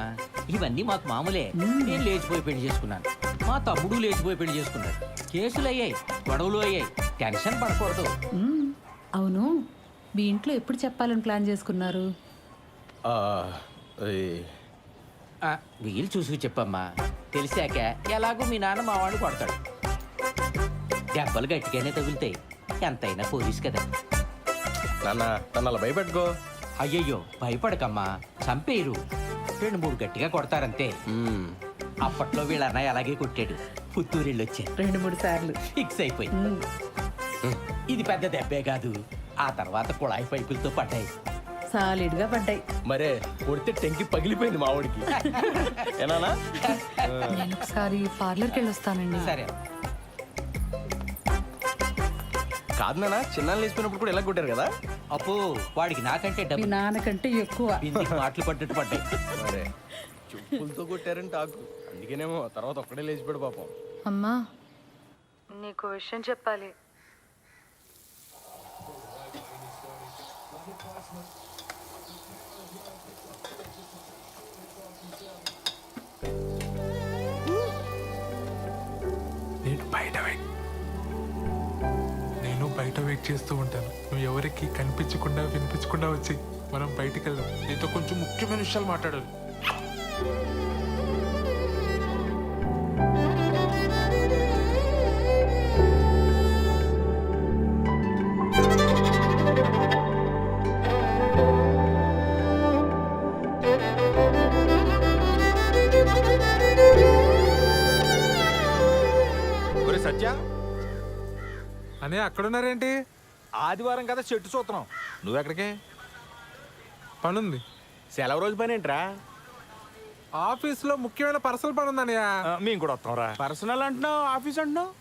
M: ఇవన్నీ మాకు మామూలే. నేను లేచిపోయి పెళ్లి చేసుకున్నాను, మా తమ్ముడు లేచిపోయి పెళ్లి చేసుకున్నాడు. కేసులు అయ్యాయి, గొడవలు అయ్యాయి, టెన్షన్ పడకూడదు.
F: అవును, మీ ఇంట్లో ఎప్పుడు చెప్పాలని ప్లాన్ చేసుకున్నారు?
M: వీలు చూసి చెప్పమ్మా, తెలిసాక ఎలాగో మీ నాన్న మా వాడిని కొడతాడు. దెబ్బలు గట్టిగానే తగులుతాయి, ఎంతైనా పోలీస్ కదా.
D: నాన్న నన్ను అలా భయపెట్టుకో.
M: అయ్యయ్యో, భయపడకమ్మా, చంపేయరు. 2-3 గట్టిగా కొడతారంతే. అప్పట్లో వీళ్ళ అన్నయ్య అలాగే కొట్టాడు, పుత్తూరిళ్ళు వచ్చారు
F: 2-3 సార్లు.
M: ఫిక్స్ అయిపోయింది. ఇది పెద్ద దెబ్బే కాదు, ఆ తర్వాత కుళాయి పైపులతో పడ్డాయి.
F: సాలిడ్గా పడ్డాయి.
D: మరే కొడితే టెంకి పగిలిపోయింది మా వాడికి. ఏనానా?
F: నేను ఒకసారి పార్లర్కి వెళ్ళి వస్తానండి.
M: సరే.
D: కాదు నాన్న, చిన్నాళ్ళు వేసిపోయినప్పుడు కూడా ఎలా కొట్టారు కదా.
M: అప్పు వాడికి నాకంటే
F: మీ
M: డబ్బు
F: నాన్నకంటే ఎక్కువ.
M: బిందికి మాటలు పడ్డట్టు పడ్డాయి.
D: మరే చెప్పులతో కొట్టారంటే ఆకు, అందుకేనేమో తర్వాత ఒక్కడే లేచిపోయాడు పాపం.
F: అమ్మా, నీకు విషయం చెప్పాలి.
E: నేను బయట వెయిట్ చేస్తూ ఉంటాను. నువ్వు ఎవరికి కనిపించకుండా వినిపించకుండా వచ్చి మనం బయటికి వెళ్దాం. నీతో కొంచెం ముఖ్యమైన విషయాలు మాట్లాడాలి.
C: ఒరే సత్య,
E: అనే అక్కడున్నారేంటి?
C: ఆదివారం కదా చెట్టు చూస్తున్నాం. నువ్వెక్కడికి?
E: పనుంది.
C: సెలవు రోజు పని ఏంట్రా?
E: ఆఫీస్లో ముఖ్యమైన పర్సనల్ పని ఉందన్నయ్య.
C: మేము కూడా వస్తాంరా. పర్సనల్ అంటున్నావు, ఆఫీస్ అంటున్నావు.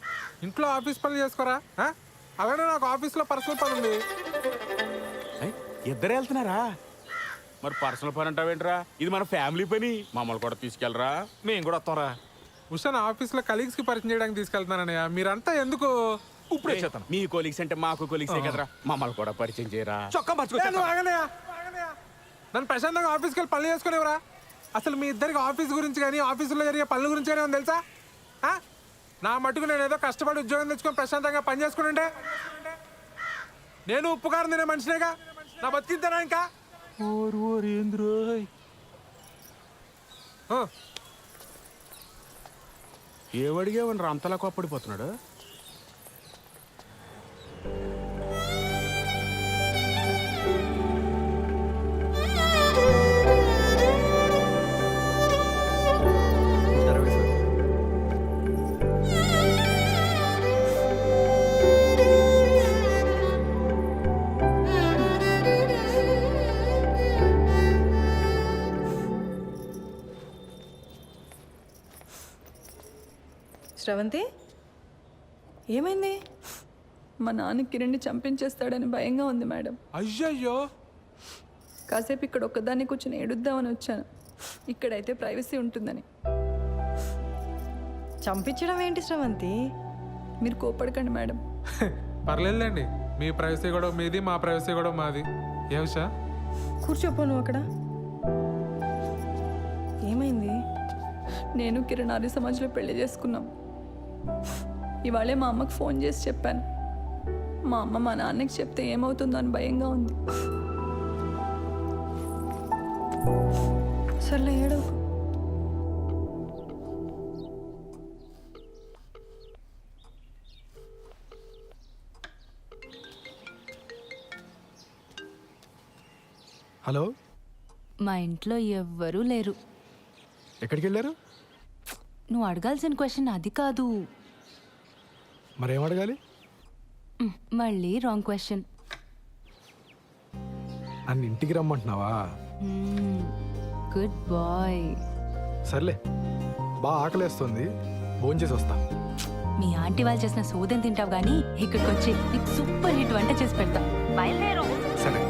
E: ఇంట్లో ఆఫీస్ పనులు చేసుకోరా? అలానే నాకు ఆఫీస్లో పర్సనల్ పని ఉంది.
C: ఇద్దరు వెళ్తున్నారా? మరి పర్సనల్ పని అంటావేంట్రా? ఇది మన ఫ్యామిలీ పని. మమ్మల్ని కూడా తీసుకెళ్ళరా, మేము కూడా వస్తాంరా.
E: ఉషా ఆఫీస్లో కలీగ్స్కి పరిచయం చేయడానికి తీసుకెళ్తున్నానన్నయ్య. మీరంతా ఎందుకు?
C: ఇప్పుడే చేస్తాను. మీ కొలీగ్స్ అంటే మాకు కొలీగ్సే కదరా, మమ్మల్ని కూడా పరిచయం చేయరా. చొక్కా
E: నన్ను ప్రశాంతంగా ఆఫీస్కి వెళ్ళి పనులు చేసుకునేవరా? అసలు మీ ఇద్దరికి ఆఫీస్ గురించి కానీ ఆఫీసులో జరిగే పనుల గురించి కానీ తెలుసా? నా మటుకు నేను ఏదో కష్టపడి ఉద్యోగం తెచ్చుకొని ప్రశాంతంగా పని చేసుకుంటే నేను ఉప్పు కారం తినే మనిషినేగా. నా బతికిద్దానా ఇంకా?
C: ఏవడిగేవనరా అంతలా కోప్పడిపోతున్నాడు?
F: శ్రవంతి, ఏమైంది? మా నాన్న కిరణ్ని చంపించేస్తాడని భయంగా ఉంది మేడం.
E: అయ్యయ్యో.
F: కాసేపు ఇక్కడ ఒక్కదాన్ని కూర్చొని ఏడుద్దామని వచ్చాను. ఇక్కడైతే ప్రైవసీ ఉంటుందని.
G: చంపించడం ఏంటి శ్రవంతి?
F: మీరు కోపడకండి మేడం.
E: పర్లేదులేండి. మీ ప్రైవసీ కూడా మీది, మా ప్రైవసీ కూడా మాది. ఏ ఉషా?
G: కూర్చోపో నువ్వు అక్కడ. ఏమైంది?
F: నేను కిరణ్ ఆర్య సమాజ్లో పెళ్లి చేసుకున్నాం. ఇవాళే మా అమ్మకు ఫోన్ చేసి చెప్పాను. మా అమ్మ మా నాన్నకి చెప్తే ఏమవుతుందో అని భయంగా ఉంది.
G: సర్లే ఏడో.
B: హలో,
J: మా ఇంట్లో ఎవ్వరూ లేరు.
B: ఎక్కడికి వెళ్ళారు?
J: నువ్వు అడగాల్సిన క్వశ్చన్ అది కాదు.
B: మరేం అడగాలి?
J: మళ్ళీ రాంగ్ క్వశ్చన్.
B: నన్ను ఇంటికి రమ్మంటున్నావా?
J: Good bye.
B: సర్లే, బాగా ఆకలేస్తుంది, భోంచేసి వస్తా.
J: మీ ఆంటీ వాళ్ళు చేసిన సోదం తింటావు కానీ ఇక్కడికి వచ్చి నీకు సూపర్ హిట్ వంట చేసి పెడతా. బయలుదేరు.
B: సరే.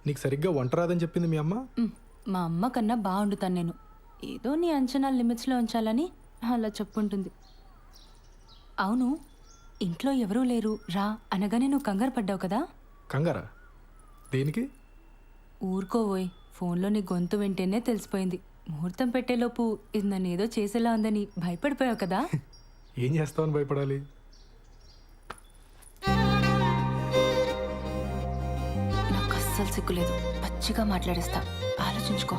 B: నీకు సరిగ్గా వంట రాదని చెప్పింది మీ అమ్మ?
J: మా అమ్మ కన్నా బాగా వండుతాను నేను. ఏదో నీ అంచనా లిమిట్స్లో ఉంచాలని అలా చెప్పుంటుంది. అవును, ఇంట్లో ఎవరూ లేరు రా అనగానే నువ్వు కంగారు పడ్డావు కదా?
B: కంగారా? దేనికి?
J: ఊరుకోవోయ్, ఫోన్లో నీ గొంతు వింటేనే తెలిసిపోయింది. ముహూర్తం పెట్టేలోపు ఇది నన్ను ఏదో చేసేలా ఉందని భయపడిపోయావు కదా?
B: ఏం చేస్తావని భయపడాలి?
J: నాకు అస్సలు సిగ్గులేదు, పచ్చిగా మాట్లాడేస్తా, ఆలోచించుకో.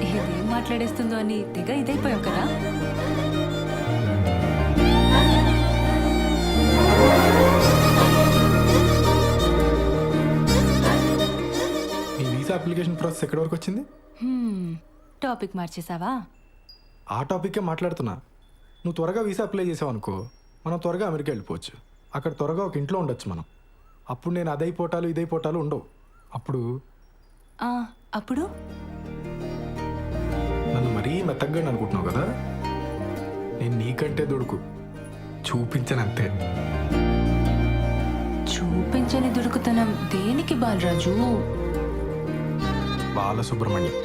J: ఇదేం మాట్లాడేస్తుందో అని తెగ ఇదైపోయావు కదా?
N: అప్లికేషన్ ప్రాసెస్ ఎక్కడి వరకు వచ్చింది?
J: టాపిక్ మార్చేసావా?
N: ఆ టాపిక్కే మాట్లాడుతున్నా. నువ్వు త్వరగా వీసా అప్లై చేసావు అనుకో, మనం త్వరగా అమెరికా వెళ్ళిపోవచ్చు. అక్కడ త్వరగా ఒక ఇంట్లో ఉండొచ్చు మనం. అప్పుడు నేను అదైపోటాలు ఇదైపోటాలు ఉండవు. అప్పుడు
J: అప్పుడు
N: నన్ను మరీ మెత్తగా అనుకుంటున్నావు కదా, నేను నీకంటే దొడుకు చూపించనంతే.
J: చూపించని దుడుకుతనం దేనికి బాలరాజు?
N: బాలసుబ్రహ్మణ్యం.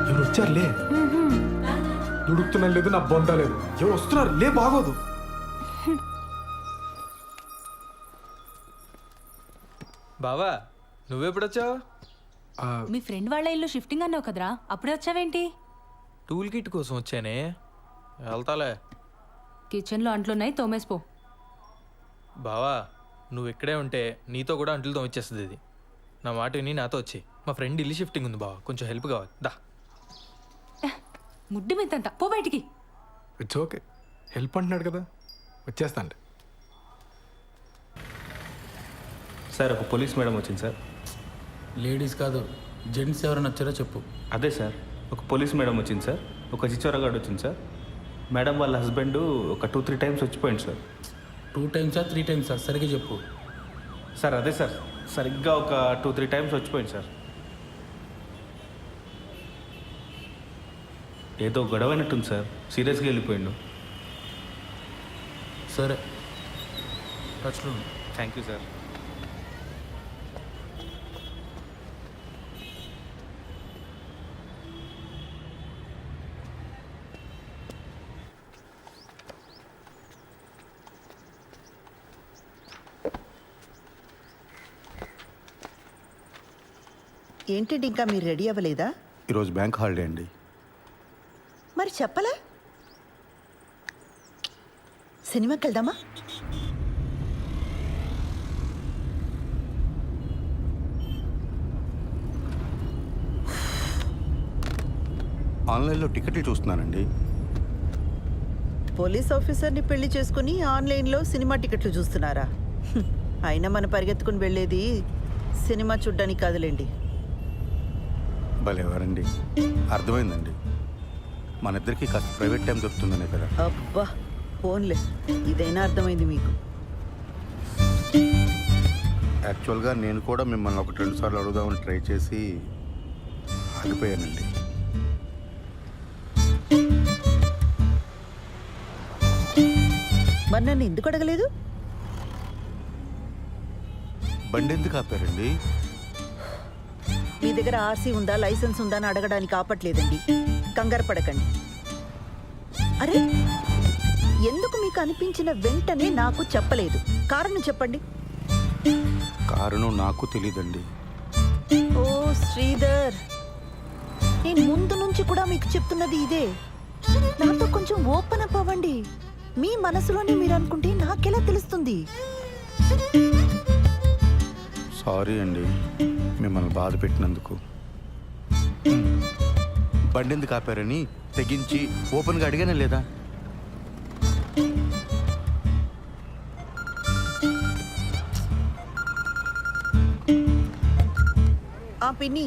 N: ఎవరు వచ్చారులే. దుడుకుతున్నా లేదు, నా బొంద లేదు. ఎవరు వస్తున్నారు లే, బాగోదు.
L: బావా నువ్వెప్పుడొచ్చావు?
J: మీ ఫ్రెండ్ వాళ్ళ ఇల్లు షిఫ్టింగ్ అన్నావు కదరా, అప్పుడే వచ్చావేంటి?
L: టూల్ కిట్ కోసం వచ్చానే, వెళ్తాలే.
J: కిచెన్లో అంట్లున్నాయి, తోమేసిపో.
L: బావా నువ్వు ఇక్కడే ఉంటే నీతో కూడా అంట్లు తోమిచ్చేస్తుంది ఇది. నా మాట విని నాతో వచ్చి, మా ఫ్రెండ్ ఇల్లు షిఫ్టింగ్ ఉంది బావా, కొంచెం హెల్ప్ కావాలి. దా
J: ముడ్డి మీదంతా పో బయటికి.
N: ఇట్స్ ఓకే, హెల్ప్ అంటున్నాడు కదా, వచ్చేస్తాండి.
P: సార్ ఒక పోలీస్ మేడం వచ్చింది సార్.
Q: లేడీస్ కాదు, జెంట్స్ ఎవరైనా వచ్చారో చెప్పు.
P: అదే సార్, ఒక పోలీస్ మేడం వచ్చింది సార్, ఒక చిచ్చోరగాడు వచ్చింది సార్. మేడం వాళ్ళ హస్బెండ్ ఒక 2-3 టైమ్స్ వచ్చిపోయింది సార్.
Q: 2 టైమ్సా 3 టైమ్సా సరిగ్గా చెప్పు.
P: సార్ అదే సార్, సరిగ్గా ఒక 2-3 టైమ్స్ వచ్చిపోయింది సార్. ఏదో గొడవ అయినట్టుంది సార్, సీరియస్గా వెళ్ళిపోయిండు.
Q: సరే టచ్లో.
P: Thank you sir.
K: ఏంటండి ఇంకా మీరు రెడీ అవ్వలేదా?
H: ఈరోజు బ్యాంక్ హాలిడే అండి.
K: మరి చెప్పలే. సినిమాకి వెళ్దామా?
H: ఆన్లైన్లో టికెట్లు చూస్తున్నానండి.
K: పోలీస్ ఆఫీసర్ని పెళ్లి చేసుకుని ఆన్లైన్లో సినిమా టికెట్లు చూస్తున్నారా? అయినా మనం పరిగెత్తుకుని వెళ్ళేది సినిమా చూడ్డానికి కాదులేండి.
H: భలేవారండి, అర్థమైందండి. మన ఇద్దరికి కాస్త ప్రైవేట్ టైం దొరుకుతుందనే కదా.
K: అబ్బా ఫోన్లే, ఇదైనా అర్థమైంది మీకు.
H: యాక్చువల్గా నేను కూడా మిమ్మల్ని 1-2 సార్లు అడుగుదామని ట్రై చేసి ఆగిపోయానండి.
K: మరి నన్ను ఎందుకు అడగలేదు?
H: బండి ఎందుకు ఆపారండి?
K: మీ దగ్గర ఆర్సీ ఉందా, లైసెన్స్ ఉందా అని అడగడానికి ఆపట్లేదండి. కంగారు పడకండి. అరే, ఎందుకు మీకు అనిపించిన వెంటనే నాకు చెప్పలేదు? కారణం చెప్పండి.
H: కారణం నాకు తెలీదండి.
K: ఓ శ్రీధర్, నేను ముందు నుంచి కూడా మీకు చెప్తున్నది ఇదే. నాతో కొంచెం ఓపెన్ అప్ అవ్వండి. మీ మనసులోనే మీరు అనుకుంటే నాకెలా తెలుస్తుంది?
H: సారీ అండి మిమ్మల్ని బాధ పెట్టినందుకు. బండి ఎందుకు ఆపారని తెగించి ఓపెన్గా అడిగానే లేదా?
K: ఆ పిన్ని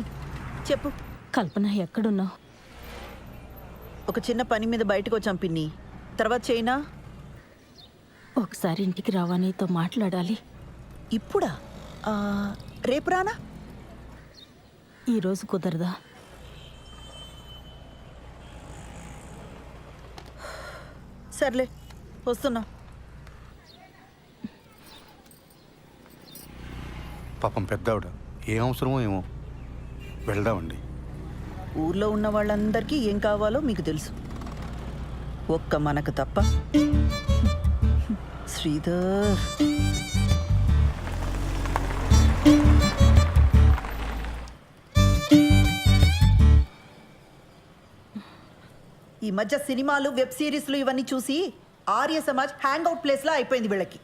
K: చెప్పు.
R: కల్పన ఎక్కడున్నావు?
K: ఒక చిన్న పని మీద బయటకు వచ్చాం పిన్ని, తర్వాత చేయనా?
R: ఒకసారి ఇంటికి రావా, నీతో మాట్లాడాలి.
K: ఇప్పుడా? రేపు రానా?
R: ఈరోజు కుదరదా?
K: సర్లే వస్తున్నా.
H: పాపం పెద్దవిడ, ఏం అవసరమో ఏమో. వెళ్దామండి.
K: ఊర్లో ఉన్న వాళ్ళందరికీ ఏం కావాలో మీకు తెలుసు, ఒక్క మనకు తప్ప. శ్రీధర్, ఈ మధ్య సినిమాలు, వెబ్ సిరీస్లు ఇవన్నీ చూసి ఆర్య సమాజ్ హ్యాంగ్ అవుట్ ప్లేస్లా అయిపోయింది వీళ్ళకి.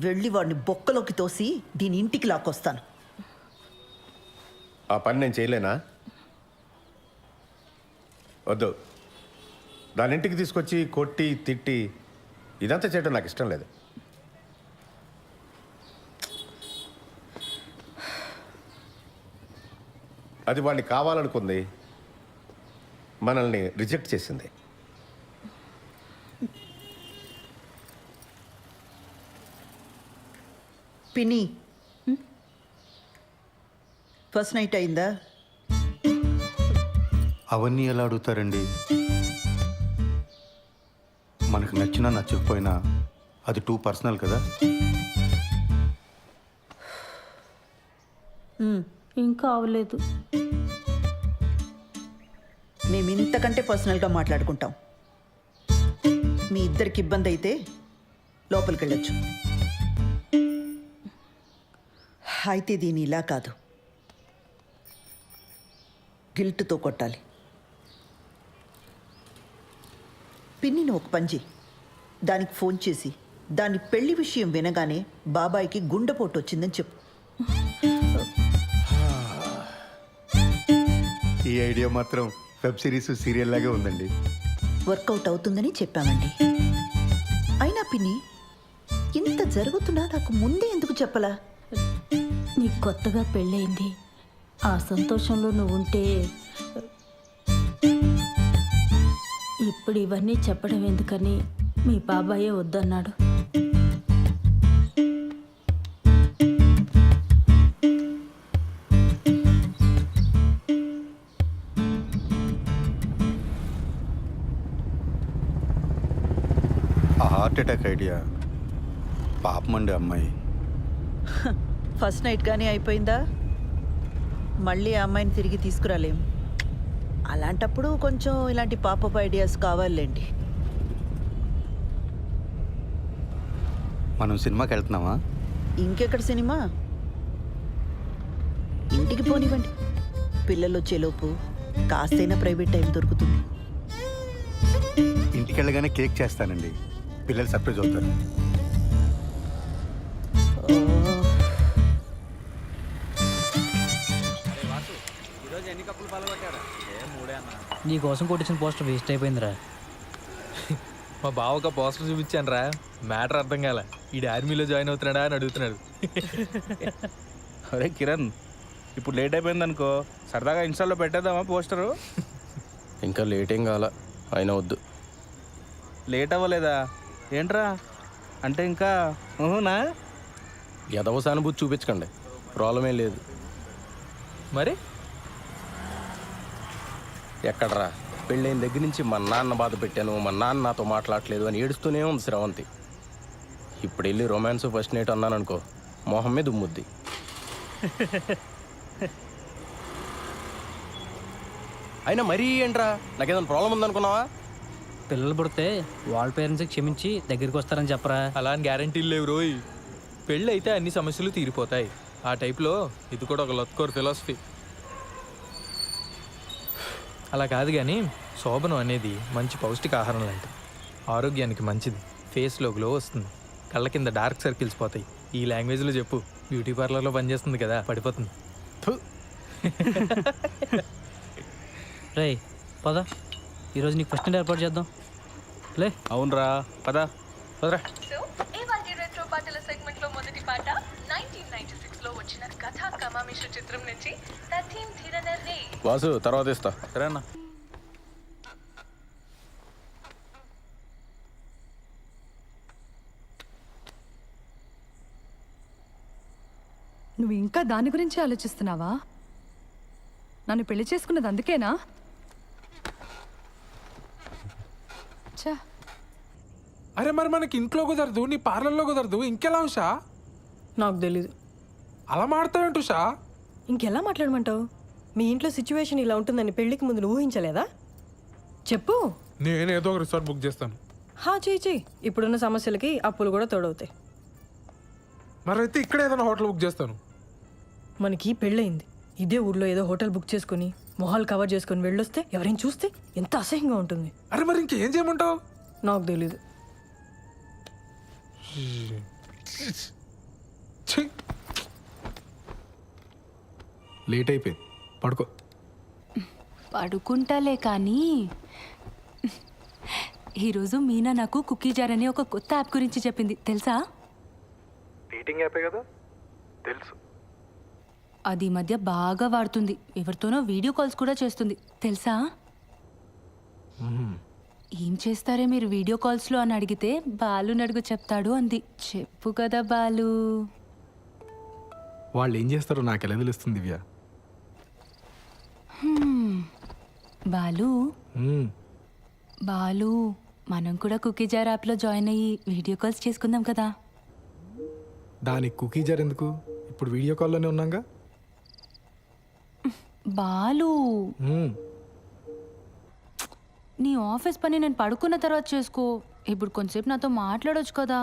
K: వెళ్ళి వాడిని బొక్కలోకి తోసి దీని ఇంటికి లాక్కొస్తాను.
H: ఆ పని నేను చేయలేనా? వద్దు. దాని ఇంటికి తీసుకొచ్చి కొట్టి తిట్టి ఇదంతా చేయడం నాకు ఇష్టం లేదు. అది వాడిని కావాలనుకుంది, మనల్ని రిజెక్ట్ చేసింది.
K: పిన్ని, ఫస్ట్ నైట్ అయిందా?
P: అవన్నీ ఎలా అడుగుతారండి? మనకు నచ్చినా నచ్చకపోయినా అది టూ పర్సనల్ కదా.
R: ఇంకా అవలేదు.
K: మేము ఇంతకంటే పర్సనల్గా మాట్లాడుకుంటాం. మీ ఇద్దరికి ఇబ్బంది అయితే లోపలికి వెళ్ళొచ్చు. అయితే దీని ఇలా కాదు, గిల్ట్తో కొట్టాలి. పిన్నిని ఒక పని చెయ్యి, దానికి ఫోన్ చేసి దాని పెళ్లి విషయం వినగానే బాబాయికి గుండెపోటు వచ్చిందని చెప్పు.
P: ఈ ఐడియా మాత్రం వెబ్ సిరీస్ సీరియల్ లాగే ఉందండి.
K: వర్కౌట్ అవుతుందని చెప్పామండి. అయినా పిన్ని, ఇంత జరుగుతున్నా నాకు ముందే ఎందుకు చెప్పలా?
R: నీకు కొత్తగా పెళ్ళయింది, ఆ సంతోషంలో నువ్వు ఉంటే ఇప్పుడు ఇవన్నీ చెప్పడం ఎందుకని మీ బాబాయే వద్దన్నాడు.
P: ఆ హార్ట్ అటాక్ ఐడియా పాపమండి అమ్మాయి.
K: ఫస్ట్ నైట్ కానీ అయిపోయిందా? మళ్ళీ ఆ అమ్మాయిని తిరిగి తీసుకురాలేం. అలాంటప్పుడు కొంచెం ఇలాంటి పాపప్ ఐడియాస్ కావాలండి.
P: మనం సినిమాకి వెళ్తున్నామా?
K: ఇంకెక్కడ సినిమా? ఇంటికి పోనివ్వండి. పిల్లలు వచ్చేలోపు కాస్తైనా ప్రైవేట్ టైం దొరుకుతుంది.
P: ఇంటికి వెళ్ళగానే కేక్ చేస్తానండి, పిల్లలు సర్ప్రైజ్ అవుతారు.
M: నీ కోసం కొట్టించిన పోస్టర్ వేస్ట్ అయిపోయిందిరా.
L: మా బావ ఒక పోస్టర్ చూపించాను రా, మ్యాటర్ అర్థం కాల. ఈ ఆర్మీలో జాయిన్ అవుతున్నాడా అని అడుగుతున్నాడు.
P: అరే కిరణ్, ఇప్పుడు లేట్ అయిపోయింది అనుకో, సరదాగా ఇన్స్టాల్లో పెట్టేద్దామా పోస్టరు?
D: ఇంకా లేట్ ఏం కాల, అయినా వద్దు.
P: లేట్ అవ్వలేదా ఏంట్రా? అంటే ఇంకా ఊహునా?
D: ఎదవ సానుభూతి చూపించకండి, ప్రాబ్లం ఏం లేదు.
L: మరి
D: ఎక్కడరా, పెళ్ళైన దగ్గర నుంచి మా నాన్న బాధ పెట్టాను, మా నాన్న నాతో మాట్లాడలేదు అని ఏడుస్తూనే ఉంది శ్రవంతి. ఇప్పుడు వెళ్ళి రొమాన్స్ ఫస్ట్ నైట్ అన్నాను అనుకో, మొహం మీద ఉమ్ముద్ది. అయినా మరీ ఏంట్రా, నాకేదైనా ప్రాబ్లం ఉందనుకున్నావా?
M: పిల్లలు పుడితే వాళ్ళ పేరెంట్స్కి క్షమించి దగ్గరికి వస్తారని చెప్పరా.
L: అలా అని గ్యారంటీలు లేవు రోయ్. పెళ్ళి అయితే అన్ని సమస్యలు తీరిపోతాయి. ఆ టైప్లో ఇది కూడా ఒక లత్కోర్ ఫిలాసఫీ. అలా కాదు కానీ శోభనం అనేది మంచి పౌష్టికాహారం లాంటిది. ఆరోగ్యానికి మంచిది, ఫేస్లో గ్లో వస్తుంది, కళ్ళ కింద డార్క్ సర్కిల్స్ పోతాయి. ఈ లాంగ్వేజ్లో చెప్పు, బ్యూటీ పార్లర్లో పనిచేస్తుంది కదా, పడిపోతుంది.
M: రే పద, ఈరోజు నీకు ఫస్ట్ నైట్ ఏర్పాటు చేద్దాం. లే.
P: అవునరా, పద పదరా.
I: రెట్రో పాటల సెగ్మెంట్ లో మొదటి పాట 1996 లో వచ్చిన కథా కమామిష చిత్రం నుంచి తథీం ధిరనర్రే.
D: వాసు తర్వాత ఇస్తా.
P: సరేనా?
F: నువ్వు ఇంకా దాని గురించి ఆలోచిస్తున్నావా? నన్ను పెళ్లి చేసుకున్నది అందుకేనా? చా,
E: అరే మరి మనకి ఇంట్లో కుదరదు, నీ పార్లర్లో కుదరదు, ఇంకెలా ఉషా?
G: నాకు తెలీదు.
E: అలా మాడతావేంటి ఉషా?
G: ఇంకెలా మాట్లాడమంటావు? మీ ఇంట్లో సిచ్యువేషన్ ఇలా ఉంటుందని పెళ్ళికి ముందు నువ్వు ఊహించలేదా? చెప్పు.
E: నేను ఏదో ఒక రిసార్ట్ బుక్ చేస్తాను.
G: చెయ్యి. ఇప్పుడున్న సమస్యలకి అప్పులు కూడా తోడవుతాయి.
E: మరైతే ఇక్కడ ఏదైనా హోటల్ బుక్ చేస్తాను.
G: మనకి పెళ్ళయింది, ఇదే ఊర్లో ఏదో హోటల్ బుక్ చేసుకుని మొహాలు కవర్ చేసుకుని వెళ్ళొస్తే ఎవరైనా చూస్తే ఎంత అసహ్యంగా ఉంటుంది.
E: అరే మరి ఇంకేం చేయమంటావు?
G: నాకు తెలీదు.
E: లేట్ అయిపోయింది.
N: పడుకో.
J: పడుకుంటాలే కానీ ఈరోజు మీనా నాకు కుకీ జార్ అనే ఒక కొత్త యాప్ గురించి చెప్పింది తెలుసా?
N: డేటింగ్ యాపే కదా, తెలుసు.
J: అది ఈ మధ్య బాగా వాడుతుంది. ఎవరితోనో వీడియో కాల్స్ కూడా చేస్తుంది తెలుసా? ఏం చేస్తారే మీరు వీడియో కాల్స్లో అని అడిగితే బాలు నడుగు చెప్తాడు అంది. చెప్పు కదా బాలు.
N: వాళ్ళు ఏం చేస్తారో నాకు ఎలా తెలుస్తుంది దివ్య?
J: బాలు బాలు మనం కూడా కుకీ జార్ యాప్లో జాయిన్ అయ్యి వీడియో కాల్స్ చేసుకుందాం కదా.
N: దానికి కుకీ జార్ ఎందుకు? ఇప్పుడు వీడియో కాల్లోనే ఉన్నాగా.
J: బాలు నీ ఆఫీస్ పని నేను పడుకున్న తర్వాత చేసుకో. ఇప్పుడు కొంచెంసేపు నాతో మాట్లాడొచ్చు కదా.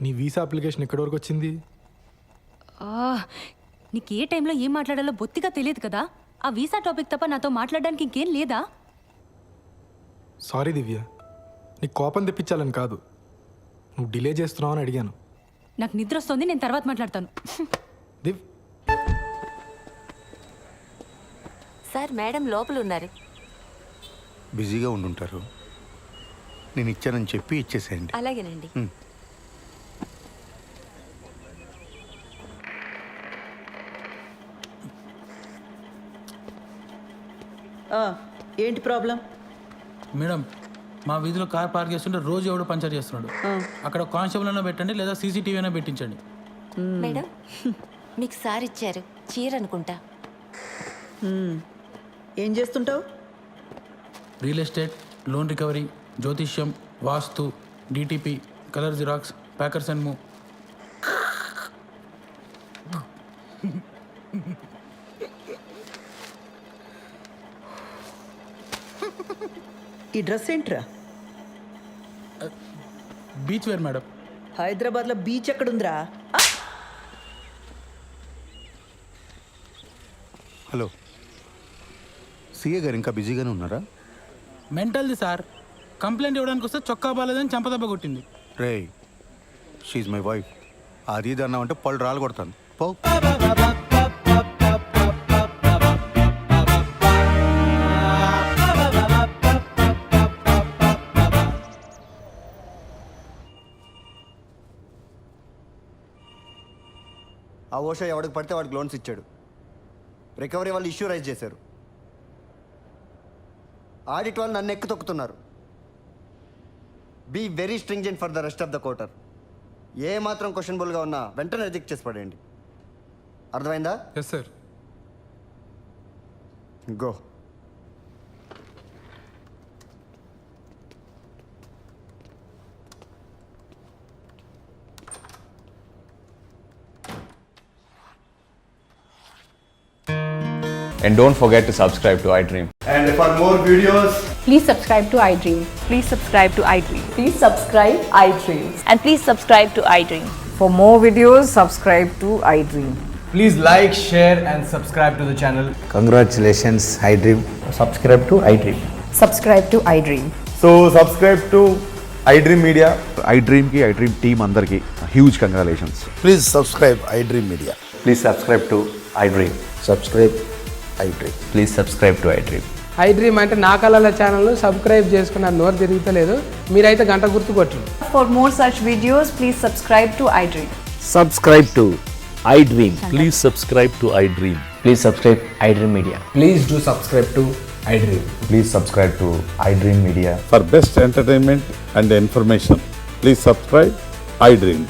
N: నీ వీసా అప్లికేషన్ ఎక్కడి వరకు వచ్చింది?
J: నీకు ఏ టైంలో ఏం మాట్లాడాలో బొత్తిగా తెలియదు కదా. ఆ వీసా టాపిక్ తప్ప నాతో మాట్లాడడానికి ఇంకేం లేదా?
N: సారీ దివ్య, నీకు కోపం తెప్పించాలని కాదు, నువ్వు డిలే చేస్తున్నావు అని అడిగాను.
J: నాకు నిద్ర వస్తుంది, నేను తర్వాత మాట్లాడతాను.
N: దివ్
S: సార్, మేడం లోపల ఉన్నారు.
H: బిజీగా ఉండుంటారు. నేను ఇచ్చానని చెప్పి ఇచ్చేసేయండి.
S: అలాగేనండి.
K: ఏంటి ప్రాబ్లం?
Q: మేడం, మా వీధిలో కార్ పార్క్ చేస్తుంటే రోజు ఎవడో పంచర్ చేస్తున్నాడు. అక్కడ కానిస్టేబుల్ అయినా పెట్టండి, లేదా సీసీటీవీ అయినా పెట్టించండి.
S: మేడం, మీకు సార్ ఇచ్చారు చీర అనుకుంటా.
K: ఏం చేస్తుంటావు?
Q: రియల్ ఎస్టేట్, లోన్ రికవరీ, జ్యోతిష్యం, vastu, DTP, colour xerox, packers and move.
K: ఈ డ్రెస్ ఏంట్రా?
Q: Beach wear madam.
K: హైదరాబాద్లో బీచ్ ఎక్కడుందిరా?
H: హలో, సీఏ గారు ఇంకా బిజీగానే ఉన్నారా?
Q: మెంటల్ది సార్. కంప్లైంట్ ఇవ్వడానికి వస్తే చొక్కా బాలేదని చంపదెబ్బ కొట్టింది.
H: రే, షీఈ్ మై వైఫ్. అది ఇది అన్నామంటే పళ్ళు రాళ్ళు కొడతాను. పో.
T: ఆ ఓషో ఎవడికి పడితే వాడికి లోన్స్ ఇచ్చాడు. రికవరీ వాళ్ళు ఇష్యూ రైజ్ చేశారు. ఆడిట్ వాళ్ళు నన్ను ఎక్కు తొక్కుతున్నారు. Be very stringent for the rest of the quarter. ఏ మాత్రం క్వశ్చనబుల్గా ఉన్నా వెంటనే రిజెక్ట్ చేసి పడేయండి. అర్థమైందా?
E: Yes sir.
T: Go.
U: And don't forget to subscribe to iDream.
T: And for more videos,
V: please subscribe to iDream.
S: Please subscribe to iDream.
V: Please subscribe iDream.
S: And please subscribe to iDream.
V: For more videos, subscribe to iDream.
W: Please like, share and subscribe to the channel.
X: Congratulations, iDream. Subscribe to iDream.
V: Subscribe to iDream.
X: So subscribe to iDream Media. iDream ki iDream team andarki huge congratulations.
H: Please subscribe iDream Media.
X: Please subscribe to iDream. Subscribe iDream. Please subscribe to iDream.
Y: iDream అంటే నా కళల ఛానల్ను సబ్స్క్రైబ్ చేసుకున్న నోరు తిరుగుతలేదు. మీరైతే గంట గుర్తు కొట్టండి.
V: For more such videos, please subscribe to iDream.
X: Subscribe to iDream. Please subscribe to iDream. Please subscribe iDream Media.
W: Please do subscribe to iDream.
X: Please subscribe to iDream Media.
Z: For best entertainment and information, please subscribe iDream.